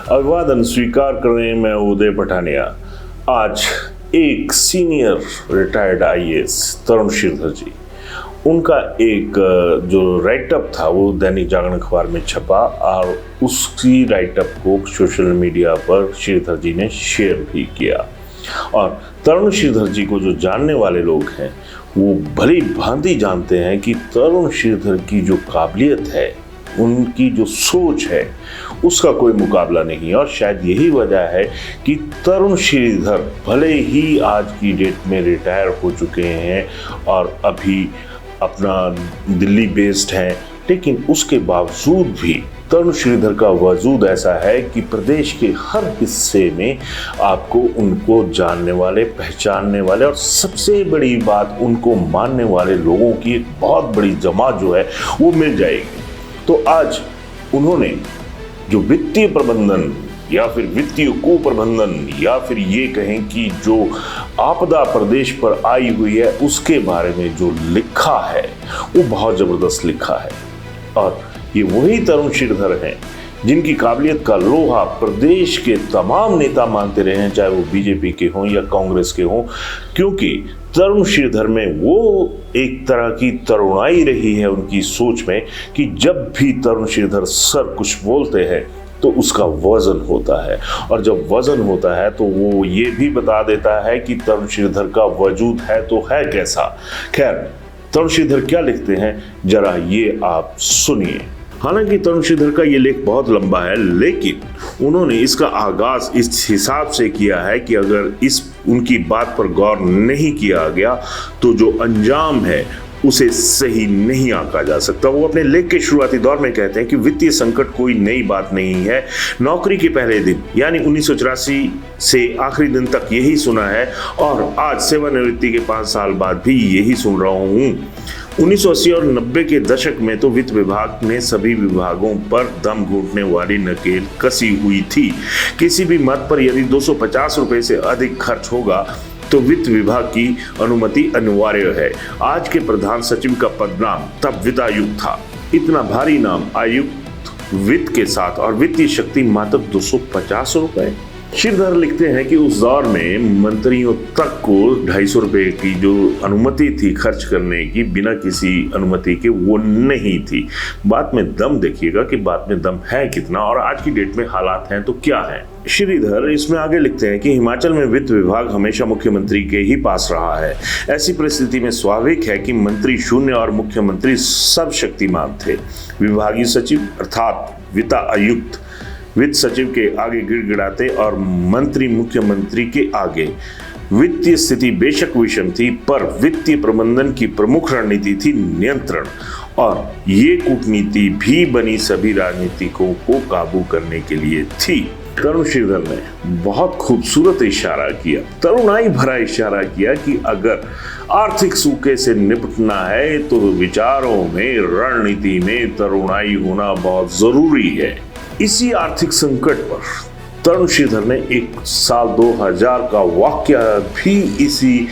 अभिवादन स्वीकार करें, मैं उदय पठानिया। आज एक सीनियर रिटायर्ड आईएएस तरुण श्रीधर जी, उनका एक जो राइटअप था वो दैनिक जागरण अखबार में छपा और उसी राइटअप को सोशल मीडिया पर श्रीधर जी ने शेयर भी किया। और तरुण श्रीधर जी को जो जानने वाले लोग हैं वो भली भांति जानते हैं कि तरुण श्रीधर की जो काबिलियत है, उनकी जो सोच है, उसका कोई मुकाबला नहीं है। और शायद यही वजह है कि तरुण श्रीधर भले ही आज की डेट में रिटायर हो चुके हैं और अभी अपना दिल्ली बेस्ड हैं, लेकिन उसके बावजूद भी तरुण श्रीधर का वजूद ऐसा है कि प्रदेश के हर हिस्से में आपको उनको जानने वाले, पहचानने वाले और सबसे बड़ी बात उनको मानने वाले लोगों की एक बहुत बड़ी जमात जो है वो मिल जाएगी। तो आज उन्होंने जो वित्तीय प्रबंधन या फिर वित्तीय कुप्रबंधन या फिर ये कहें कि जो आपदा प्रदेश पर आई हुई है उसके बारे में जो लिखा है वो बहुत ज़बरदस्त लिखा है। और ये वही तरुण श्रीधर हैं जिनकी काबिलियत का लोहा प्रदेश के तमाम नेता मानते रहे हैं, चाहे वो बीजेपी के हों या कांग्रेस के हों, क्योंकि तरुण श्रीधर में वो एक तरह की तरुणाई रही है उनकी सोच में कि जब भी तरुण श्रीधर सर कुछ बोलते हैं तो उसका वजन होता है, और जब वजन होता है तो वो ये भी बता देता है कि तरुण श्रीधर का वजूद है तो है कैसा। खैर, तरुण श्रीधर क्या लिखते हैं जरा ये आप सुनिए। हालांकि तरुण श्रीधर का ये लेख बहुत लंबा है, लेकिन उन्होंने इसका आगाज इस हिसाब से किया है कि अगर इस उनकी बात पर गौर नहीं किया गया तो जो अंजाम है उसे सही नहीं आंका जा सकता। वो अपने लेख के शुरुआती दौर में कहते हैं कि वित्तीय संकट कोई नई बात नहीं है। नौकरी के पहले दिन यानी 1984 से आखिरी दिन तक यही सुना है और आज सेवानिवृत्ति के 5 साल बाद भी यही सुन रहा हूँ। 1980 और 90 के दशक में तो वित्त विभाग ने सभी विभागों पर दम घुटने वाली नकेल कसी हुई थी। किसी भी मद पर यदि 250 रुपए से अधिक खर्च होगा तो वित्त विभाग की अनुमति अनिवार्य है। आज के प्रधान सचिव का पदनाम तब वित्तायुक्त था। इतना भारी नाम आयुक्त वित्त के साथ और वित्तीय शक्ति मात्र 250 रुपए। श्रीधर लिखते हैं कि उस दौर में मंत्रियों तक को 250 रुपए की जो अनुमति थी खर्च करने की बिना किसी अनुमति के, वो नहीं थी। बात में दम देखिएगा कि बात में दम है कितना और आज की डेट में हालात हैं तो क्या है। श्रीधर इसमें आगे लिखते हैं कि हिमाचल में वित्त विभाग हमेशा मुख्यमंत्री के ही पास रहा है। ऐसी परिस्थिति में स्वाभाविक है कि मंत्री शून्य और मुख्यमंत्री सब शक्तिमान थे। विभागीय सचिव अर्थात वित्त आयुक्त वित्त सचिव के आगे गिड़गिड़ाते और मंत्री मुख्यमंत्री के आगे। वित्तीय स्थिति बेशक विषम थी, पर वित्तीय प्रबंधन की प्रमुख रणनीति थी नियंत्रण, और ये कूटनीति भी बनी सभी राजनीतिकों को काबू करने के लिए थी। तरुण श्रीधर ने बहुत खूबसूरत इशारा किया, तरुणाई भरा इशारा किया कि अगर आर्थिक सूखे से निपटना है तो विचारों में, रणनीति में तरुणाई होना बहुत जरूरी है। इसी आर्थिक संकट पर तरुण श्रीधर ने एक साल 2000 का वाक्य भी इसी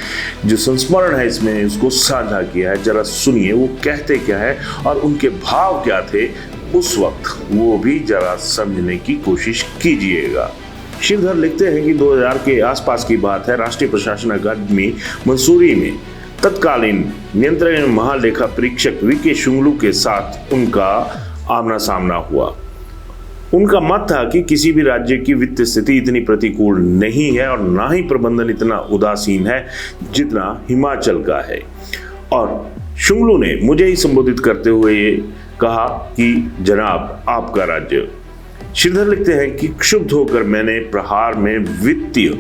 जो संस्मरण है इसमें उसको साझा किया है। जरा सुनिए वो कहते क्या है और उनके भाव क्या थे उस वक्त, वो भी जरा समझने की कोशिश कीजिएगा। श्रीधर लिखते हैं कि 2000 के आसपास की बात है। राष्ट्रीय प्रशासन अकादमी मंसूरी में तत्कालीन नियंत्रण महालेखा परीक्षक वीके शुंगलू के साथ उनका आमना सामना हुआ। उनका मत था कि किसी भी राज्य की वित्तीय स्थिति इतनी प्रतिकूल नहीं है और ना ही प्रबंधन इतना उदासीन है जितना हिमाचल का है। और शुंगलू ने मुझे ही संबोधित करते हुए ये कहा कि जनाब आपका राज्य। श्रीधर लिखते हैं कि क्षुब्ध होकर मैंने प्रहार में वित्तीय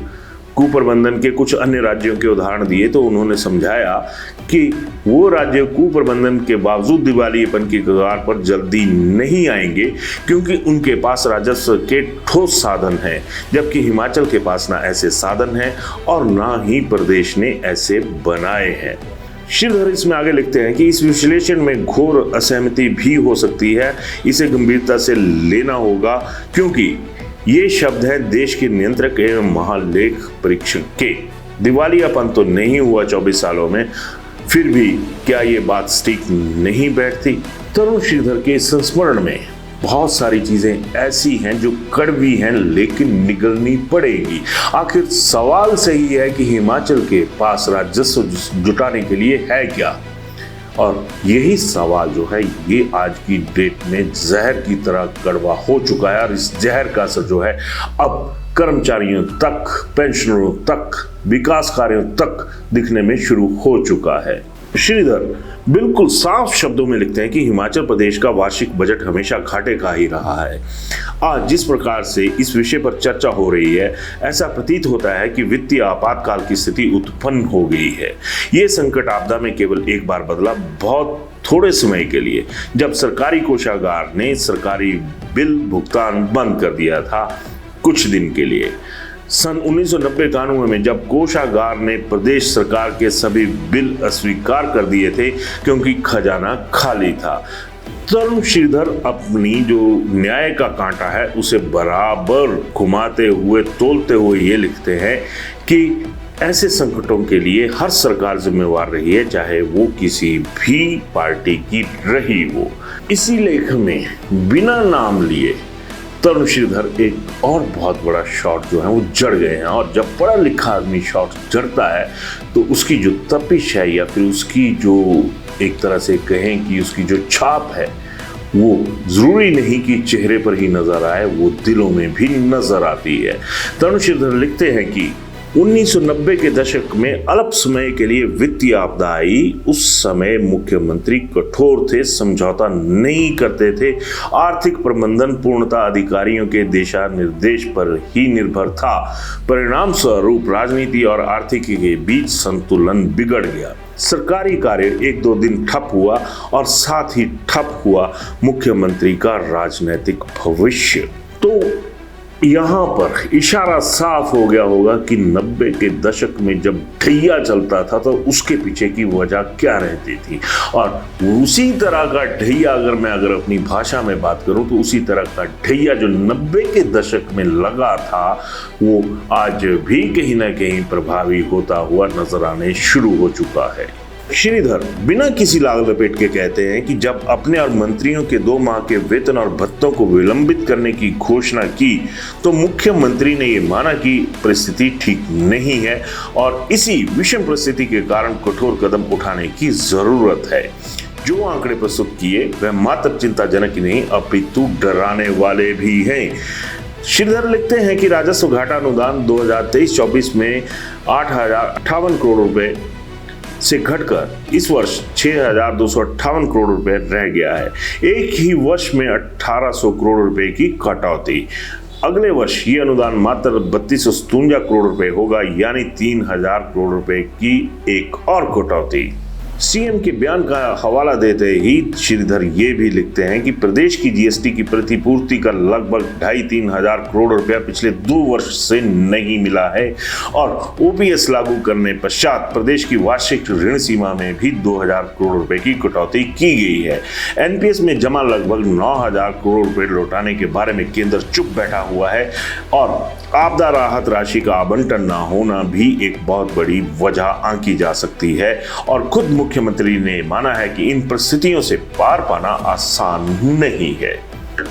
कुप्रबंधन के कुछ अन्य राज्यों के उदाहरण दिए तो उन्होंने समझाया कि वो राज्य कुप्रबंधन के बावजूद दिवालियेपन की कगार पर जल्दी नहीं आएंगे क्योंकि उनके पास राजस्व के ठोस साधन हैं, जबकि हिमाचल के पास ना ऐसे साधन हैं और ना ही प्रदेश ने ऐसे बनाए हैं। श्रीधर इसमें आगे लिखते हैं कि इस विश्लेषण में घोर असहमति भी हो सकती है, इसे गंभीरता से लेना होगा क्योंकि ये शब्द है देश के नियंत्रक एवं महालेख परीक्षक के। दिवालियापन तो नहीं हुआ 24 सालों में, फिर भी क्या ये बात सटीक नहीं बैठती? तरुण श्रीधर के संस्मरण में बहुत सारी चीजें ऐसी हैं जो कड़वी हैं लेकिन निगलनी पड़ेगी। आखिर सवाल सही है कि हिमाचल के पास राजस्व जुटाने के लिए है क्या, और यही सवाल जो है ये आज की डेट में जहर की तरह कड़वा हो चुका है। और इस जहर का असर जो है अब कर्मचारियों तक, पेंशनरों तक, विकास कार्यों तक दिखने में शुरू हो चुका है। श्रीधर बिल्कुल साफ शब्दों में लिखते हैं कि हिमाचल प्रदेश का वार्षिक बजट हमेशा घाटे का ही रहा है। आज जिस प्रकार से इस विषय पर चर्चा हो रही है, ऐसा प्रतीत होता है कि वित्तीय आपातकाल की स्थिति उत्पन्न हो गई है। ये संकट आपदा में केवल एक बार बदला, बहुत थोड़े समय के लिए, जब सरकारी कोषागार ने सरकारी बिल भुगतान बंद कर दिया था कुछ दिन के लिए। सन 1990 कानून में जब कोषागार ने प्रदेश सरकार के सभी बिल अस्वीकार कर दिए थे क्योंकि खजाना खाली था, तरुण श्रीधर अपनी जो न्याय का कांटा है उसे बराबर घुमाते हुए, तोलते हुए ये लिखते हैं कि ऐसे संकटों के लिए हर सरकार जिम्मेवार रही है, चाहे वो किसी भी पार्टी की रही हो। इसी लेख में बिना नाम लिए तरुण श्रीधर एक और बहुत बड़ा शॉट जो है वो जड़ गए हैं। और जब पढ़ा लिखा आदमी शॉट जड़ता है तो उसकी जो तपिश है या फिर उसकी जो एक तरह से कहें कि उसकी जो छाप है वो जरूरी नहीं कि चेहरे पर ही नजर आए, वो दिलों में भी नजर आती है। तरुण श्रीधर लिखते हैं कि 1990 के दशक में अल्प समय के लिए वित्तीय आपदा आई। उस समय मुख्यमंत्री कठोर थे, समझौता नहीं करते थे। आर्थिक प्रबंधन पूर्णतः अधिकारियों के दिशा निर्देश पर ही निर्भर था। परिणाम स्वरूप राजनीति और आर्थिकी के बीच संतुलन बिगड़ गया। सरकारी कार्य एक दो दिन ठप हुआ और साथ ही ठप हुआ मुख्यमंत्री का राजनीतिक भविष्य। तो यहाँ पर इशारा साफ हो गया होगा कि 90 के दशक में जब ढैया चलता था तो उसके पीछे की वजह क्या रहती थी। और उसी तरह का ढैया अगर अपनी भाषा में बात करूं तो उसी तरह का ढैया जो 90 के दशक में लगा था वो आज भी कहीं ना कहीं प्रभावी होता हुआ नजर आने शुरू हो चुका है। श्रीधर बिना किसी लाग लपेट के कहते हैं कि जब अपने और मंत्रियों के 2 माह के वेतन और भत्तों को विलंबित करने की घोषणा की तो मुख्यमंत्री ने यह माना कि परिस्थिति ठीक नहीं है और इसी विषम परिस्थिति के कारण कठोर कदम उठाने की जरूरत है। जो आंकड़े प्रस्तुत किए वह मात्र चिंताजनक ही नहीं अपितु डराने वाले भी हैं। श्रीधर लिखते हैं कि राजस्व घाटा अनुदान 2023-24 में 8,058 करोड़ रुपए से घटकर इस वर्ष 6,258 करोड़ रुपए रह गया है। एक ही वर्ष में 1,800 करोड़ रुपए की कटौती। अगले वर्ष ये अनुदान मात्र 3,257 करोड़ रुपए होगा, यानी 3,000 करोड़ रुपए की एक और कटौती। सीएम के बयान का हवाला देते ही श्रीधर ये भी लिखते हैं कि प्रदेश की जीएसटी की प्रतिपूर्ति का लगभग 2,500-3 हजार करोड़ रुपया पिछले 2 वर्ष से नहीं मिला है और ओपीएस लागू करने पश्चात प्रदेश की वार्षिक ऋण सीमा में भी 2,000 करोड़ रुपए की कटौती की गई है। एनपीएस में जमा लगभग 9,000 करोड़ रुपए लौटाने के बारे में केंद्र चुप बैठा हुआ है और आपदा राहत राशि का आवंटन न होना भी एक बहुत बड़ी वजह आंकी जा सकती है। और खुद मुख्यमंत्री ने माना है कि इन परिस्थितियों से पार पाना आसान नहीं है।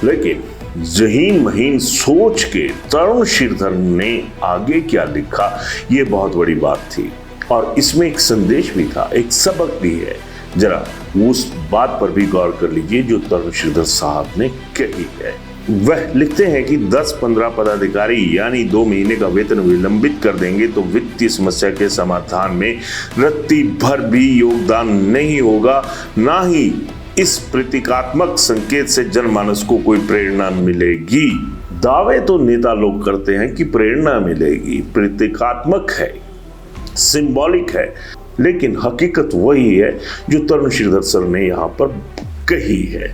लेकिन ज़हीन महीन सोच के तरुण श्रीधर ने आगे क्या लिखा ये बहुत बड़ी बात थी और इसमें एक संदेश भी था, एक सबक भी है। जरा उस बात पर भी गौर कर लीजिए जो तरुण श्रीधर साहब ने कही है। वह लिखते हैं कि 10-15 पदाधिकारी यानी 2 महीने का वेतन विलंबित कर देंगे तो वित्तीय समस्या के समाधान में रत्ती भर भी योगदान नहीं होगा, ना ही इस प्रतीकात्मक संकेत से जनमानस को कोई प्रेरणा मिलेगी। दावे तो नेता लोग करते हैं कि प्रेरणा मिलेगी, प्रतीकात्मक है, सिंबॉलिक है, लेकिन हकीकत वही है जो तरुण श्रीधर सर ने यहाँ पर कही है।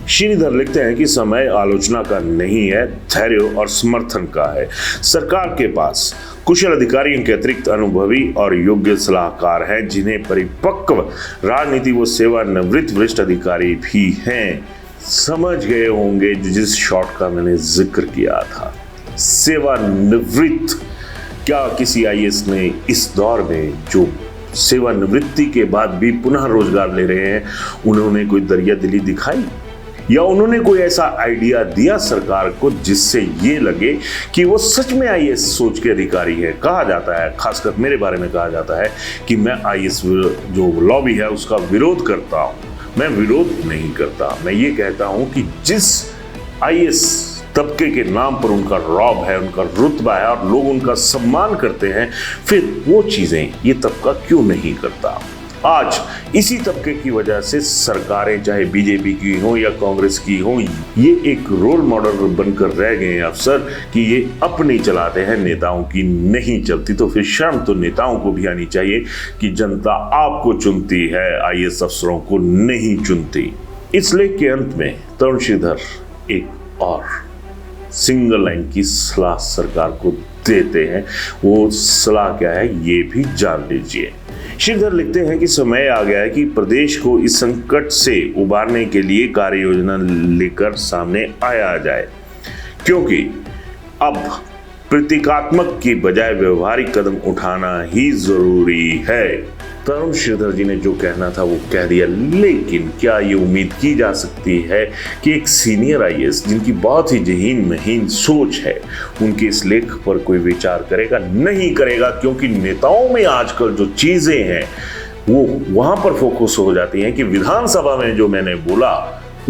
श्रीधर लिखते हैं कि समय आलोचना का नहीं है, धैर्य और समर्थन का है। सरकार के पास कुशल अधिकारियों के अतिरिक्त अनुभवी और योग्य सलाहकार हैं जिन्हें परिपक्व राजनीति व सेवानिवृत्त वरिष्ठ अधिकारी भी हैं। समझ गए होंगे जिस शॉट का मैंने जिक्र किया था, सेवानिवृत्त। क्या किसी आईएएस ने इस दौर में जो सेवानिवृत्ति के बाद भी पुनः रोजगार ले रहे हैं, उन्होंने कोई दरिया दिली दिखाई? या उन्होंने कोई ऐसा आइडिया दिया सरकार को जिससे ये लगे कि वो सच में आईएएस सोच के अधिकारी है। कहा जाता है, खासकर मेरे बारे में कहा जाता है कि मैं आईएएस जो लॉबी है उसका विरोध करता हूं। मैं विरोध नहीं करता, मैं ये कहता हूं कि जिस आईएएस तबके के नाम पर उनका रौब है, उनका रुतबा है और लोग उनका सम्मान करते हैं, फिर वो चीजें ये तबका क्यों नहीं करता। आज इसी तबके की वजह से सरकारें, चाहे बीजेपी की हो या कांग्रेस की हो, ये एक रोल मॉडल बनकर रह गए हैं अफसर कि ये अपनी चलाते हैं, नेताओं की नहीं चलती। तो फिर शर्म तो नेताओं को भी आनी चाहिए कि जनता आपको चुनती है, आईएएस अफसरों को नहीं चुनती। इस लेख के अंत में तरुण श्रीधर एक और सिंगल लाइन की सलाह सरकार को देते हैं। वो सलाह क्या है ये भी जान लीजिए। श्रीधर लिखते हैं कि समय आ गया है कि प्रदेश को इस संकट से उबारने के लिए कार्य योजना लेकर सामने आया जाए, क्योंकि अब प्रतीकात्मक की बजाय व्यवहारिक कदम उठाना ही जरूरी है। तरुण श्रीधर जी ने जो कहना था वो कह दिया, लेकिन क्या ये उम्मीद की जा सकती है कि एक सीनियर आईएएस जिनकी बहुत ही जहीन महीन सोच है, उनके इस लेख पर कोई विचार करेगा? नहीं करेगा, क्योंकि नेताओं में आजकल जो चीजें हैं वो वहां पर फोकस हो जाती हैं कि विधानसभा में जो मैंने बोला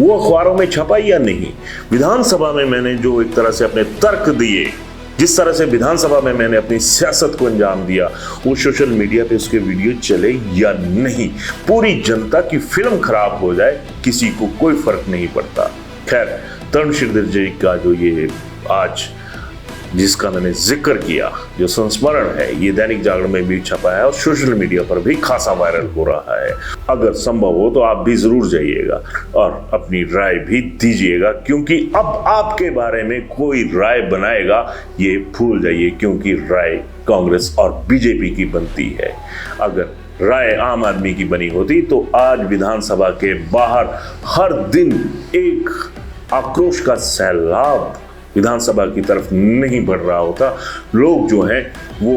वो अखबारों में छपा या नहीं, विधानसभा में मैंने जो एक तरह से अपने तर्क दिए, जिस तरह से विधानसभा में मैंने अपनी सियासत को अंजाम दिया, वो सोशल मीडिया पे उसके वीडियो चले या नहीं। पूरी जनता की फिल्म खराब हो जाए, किसी को कोई फर्क नहीं पड़ता। खैर, तरुण श्रीधर जी का जो ये आज जिसका मैंने जिक्र किया, जो संस्मरण है, ये दैनिक जागरण में भी छपा है और सोशल मीडिया पर भी खासा वायरल हो रहा है। अगर संभव हो तो आप भी जरूर जाइएगा और अपनी राय भी दीजिएगा, क्योंकि अब आपके बारे में कोई राय बनाएगा ये भूल जाइए, क्योंकि राय कांग्रेस और बीजेपी की बनती है। अगर राय आम आदमी की बनी होती तो आज विधानसभा के बाहर हर दिन एक आक्रोश का सैलाब विधानसभा की तरफ नहीं बढ़ रहा होता। लोग जो हैं वो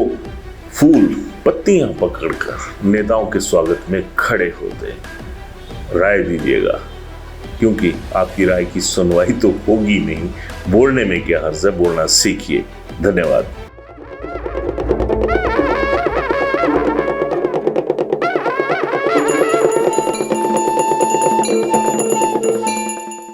फूल पत्तियां पकड़कर नेताओं के स्वागत में खड़े होते। राय दीजिएगा, क्योंकि आपकी राय की सुनवाई तो होगी नहीं। बोलने में क्या हर्ज है, बोलना सीखिए। धन्यवाद।